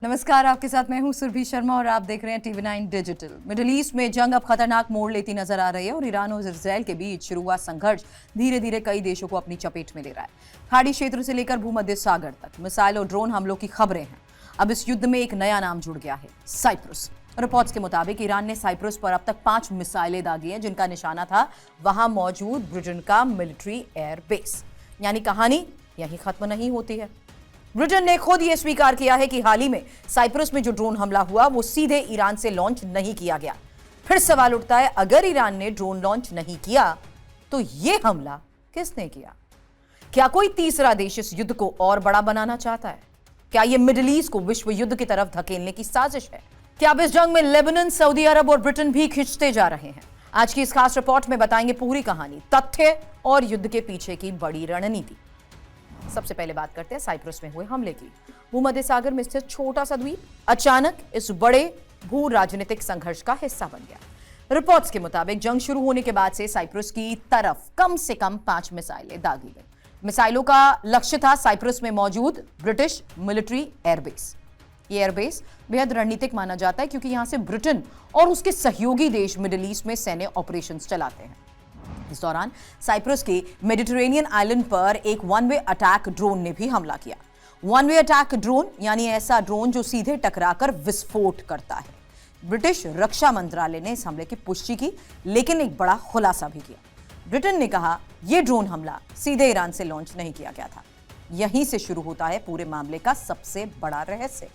नमस्कार, आपके साथ मैं हूं सुरभि शर्मा और आप देख रहे हैं TV9 डिजिटल। मिडिल ईस्ट में जंग अब खतरनाक मोड़ लेती नजर आ रही है और ईरान और इजरायल के बीच शुरू हुआ संघर्ष धीरे धीरे कई देशों को अपनी चपेट में ले रहा है। खाड़ी क्षेत्र से लेकर भूमध्य सागर तक मिसाइल और ड्रोन हमलों की खबरें हैं। अब इस युद्ध में एक नया नाम जुड़ गया है, साइप्रस। रिपोर्ट्स के मुताबिक ईरान ने साइप्रस पर अब तक 5 मिसाइलें दागी हैं, जिनका निशाना था वहां मौजूद ब्रिटेन का मिलिट्री एयर बेस। यानी कहानी यही खत्म नहीं होती है। ब्रिटेन ने खुद यह स्वीकार किया है कि हाल ही में साइप्रस में जो ड्रोन हमला हुआ वो सीधे ईरान से लॉन्च नहीं किया गया। फिर सवाल उठता है, अगर ईरान ने ड्रोन लॉन्च नहीं किया तो यह हमला किसने किया? क्या कोई तीसरा देश इस युद्ध को और बड़ा बनाना चाहता है? क्या यह मिडिल ईस्ट को विश्व युद्ध की तरफ धकेलने की साजिश है? क्या अब इस जंग में लेबनान, सऊदी अरब और ब्रिटेन भी खिंचते जा रहे हैं? आज की इस खास रिपोर्ट में बताएंगे पूरी कहानी, तथ्य और युद्ध के पीछे की बड़ी रणनीति। सबसे पहले बात करते हैं साइप्रस में हुए हमले की। भूमध्य सागर में स्थित छोटा सा द्वीप अचानक इस बड़े भू राजनीतिक संघर्ष का हिस्सा बन गया। रिपोर्ट्स के मुताबिक जंग शुरू होने के बाद से साइप्रस की तरफ कम से कम 5 मिसाइलें दागी गई। मिसाइलों का लक्ष्य था साइप्रस में मौजूद ब्रिटिश मिलिट्री एयरबेस। ये एयरबेस बेहद रणनीतिक माना जाता है क्योंकि यहां से ब्रिटेन और उसके सहयोगी देश मिडिल ईस्ट में सैन्य ऑपरेशंस चलाते हैं। इस दौरान साइप्रस के मेडिटेरेनियन आइलैंड पर एक वन वे अटैक ड्रोन ने भी हमला किया। वन वे अटैक ड्रोन यानी ऐसा ड्रोन जो सीधे टकराकर विस्फोट करता है। ब्रिटिश रक्षा मंत्रालय ने इस हमले की पुष्टि की, लेकिन एक बड़ा खुलासा भी किया। ब्रिटेन ने कहा यह ड्रोन हमला सीधे ईरान से लॉन्च नहीं किया गया था। यहीं से शुरू होता है पूरे मामले का सबसे बड़ा रहस्य।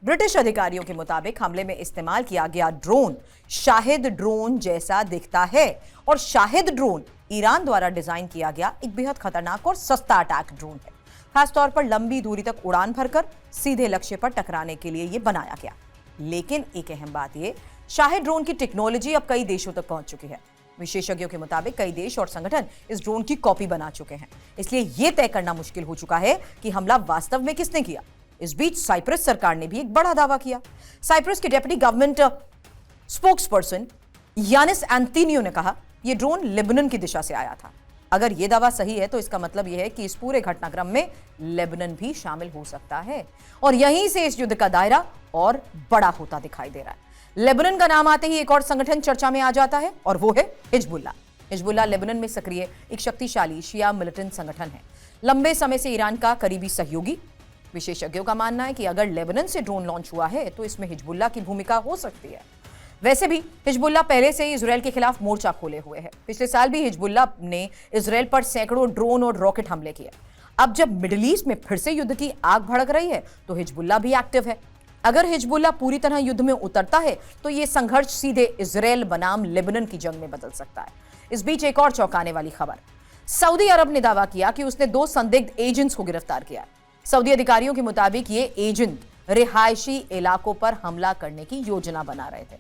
ब्रिटिश अधिकारियों के मुताबिक हमले में इस्तेमाल किया गया ड्रोन शाहिद ड्रोन जैसा दिखता है और शाहिद ड्रोन ईरान द्वारा डिजाइन किया गया एक बेहद खतरनाक और सस्ता अटैक ड्रोन है। खासतौर पर लंबी दूरी तक उड़ान भरकर सीधे लक्ष्य पर टकराने के लिए यह बनाया गया। लेकिन एक अहम बात यह, शाहिद ड्रोन की टेक्नोलॉजी अब कई देशों तक पहुंच चुकी है। विशेषज्ञों के मुताबिक कई देश और संगठन इस ड्रोन की कॉपी बना चुके हैं। इसलिए यह तय करना मुश्किल हो चुका है कि हमला वास्तव में किसने किया। इस बीच साइप्रस सरकार ने भी एक बड़ा दावा किया। साइप्रस के deputy government spokesperson Yannis Antonio ने कहा यह ड्रोन लेबनान की दिशा से आया था। अगर यह दावा सही है तो इसका मतलब यह है कि इस पूरे घटनाक्रम में लेबनान भी शामिल हो सकता है और यहीं से इस युद्ध का दायरा और बड़ा होता दिखाई दे रहा है। लेबनान का नाम आते ही एक और संगठन चर्चा में आ जाता है और वो है हिजबुल्लाह। हिजबुल्लाह लेबनान में सक्रिय एक शक्तिशाली शिया मिलिटेंट संगठन है, लंबे समय से ईरान का करीबी सहयोगी। विशेषज्ञों का मानना है कि अगर लेबनान से ड्रोन लॉन्च हुआ है तो इसमें हिजबुल्लाह की भूमिका हो सकती है। वैसे भी हिजबुल्लाह पहले से ही इजरायल के खिलाफ मोर्चा खोले हुए है। पिछले साल भी हिजबुल्लाह ने इजरायल पर सैकड़ों ड्रोन और रॉकेट हमले किए। अब जब मिडिल ईस्ट में फिर से युद्ध की आग भड़क रही है तो हिजबुल्लाह भी एक्टिव है। अगर हिजबुल्लाह पूरी तरह युद्ध में उतरता है तो यह संघर्ष सीधे इजरायल बनाम लेबनान की जंग में बदल सकता है। इस बीच एक और चौंकाने वाली खबर, सऊदी अरब ने दावा किया कि उसने 2 संदिग्ध एजेंट्स को गिरफ्तार किया है। सऊदी अधिकारियों के मुताबिक ये एजेंट रिहायशी इलाकों पर हमला करने की योजना बना रहे थे।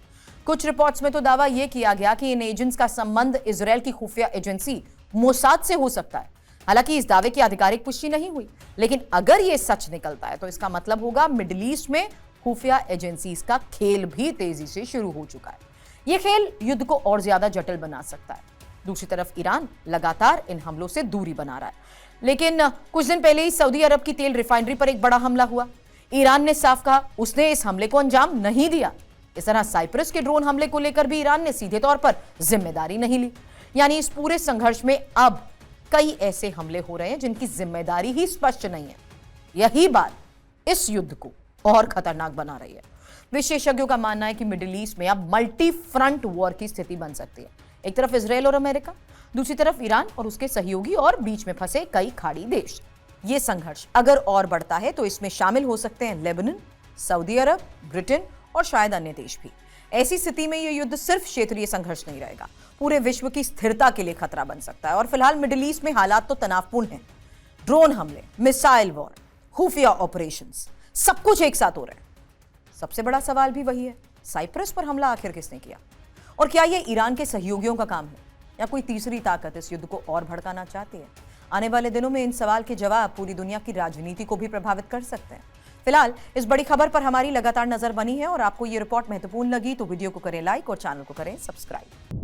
कुछ रिपोर्ट्स में तो दावा यह किया गया कि इन एजेंट्स का संबंध इजरायल की खुफिया एजेंसी मोसाद से हो सकता है। हालांकि इस दावे की आधिकारिक पुष्टि नहीं हुई, लेकिन अगर यह सच निकलता है तो इसका मतलब होगा मिडिल ईस्ट में खुफिया एजेंसीज का खेल भी तेजी से शुरू हो चुका है। यह खेल युद्ध को और ज्यादा जटिल बना सकता है। दूसरी तरफ ईरान लगातार इन हमलों से दूरी बना रहा है, लेकिन कुछ दिन पहले ही सऊदी अरब की तेल रिफाइनरी पर एक बड़ा हमला हुआ। ईरान ने साफ कहा उसने इस हमले को अंजाम नहीं दिया। इस तरह साइप्रस के ड्रोन हमले को लेकर भी ईरान ने सीधे तौर पर जिम्मेदारी नहीं ली। यानी इस पूरे संघर्ष में अब कई ऐसे हमले हो रहे हैं जिनकी जिम्मेदारी ही स्पष्ट नहीं है। यही बात इस युद्ध को और खतरनाक बना रही है। विशेषज्ञों का मानना है कि मिडिल ईस्ट में अब मल्टी फ्रंट वॉर की स्थिति बन सकती है। एक तरफ इजरायल और अमेरिका, दूसरी तरफ ईरान और उसके सहयोगी और बीच में फंसे कई खाड़ी देश। ये संघर्ष अगर और बढ़ता है तो इसमें शामिल हो सकते हैं लेबनान, सऊदी अरब, ब्रिटेन और शायद अन्य देश भी। ऐसी स्थिति में यह युद्ध सिर्फ क्षेत्रीय संघर्ष नहीं रहेगा, पूरे विश्व की स्थिरता के लिए खतरा बन सकता है। और फिलहाल मिडिल ईस्ट में हालात तो तनावपूर्ण हैं। ड्रोन हमले, मिसाइल वॉर, खुफिया ऑपरेशंस, सब कुछ एक साथ हो रहे हैं। सबसे बड़ा सवाल भी वही है, साइप्रस पर हमला आखिर किसने किया? और क्या यह ईरान के सहयोगियों का काम है या कोई तीसरी ताकत इस युद्ध को और भड़काना चाहती है? आने वाले दिनों में इन सवाल के जवाब पूरी दुनिया की राजनीति को भी प्रभावित कर सकते हैं। फिलहाल इस बड़ी खबर पर हमारी लगातार नजर बनी है और आपको ये रिपोर्ट महत्वपूर्ण लगी तो वीडियो को करें लाइक और चैनल को करें सब्सक्राइब।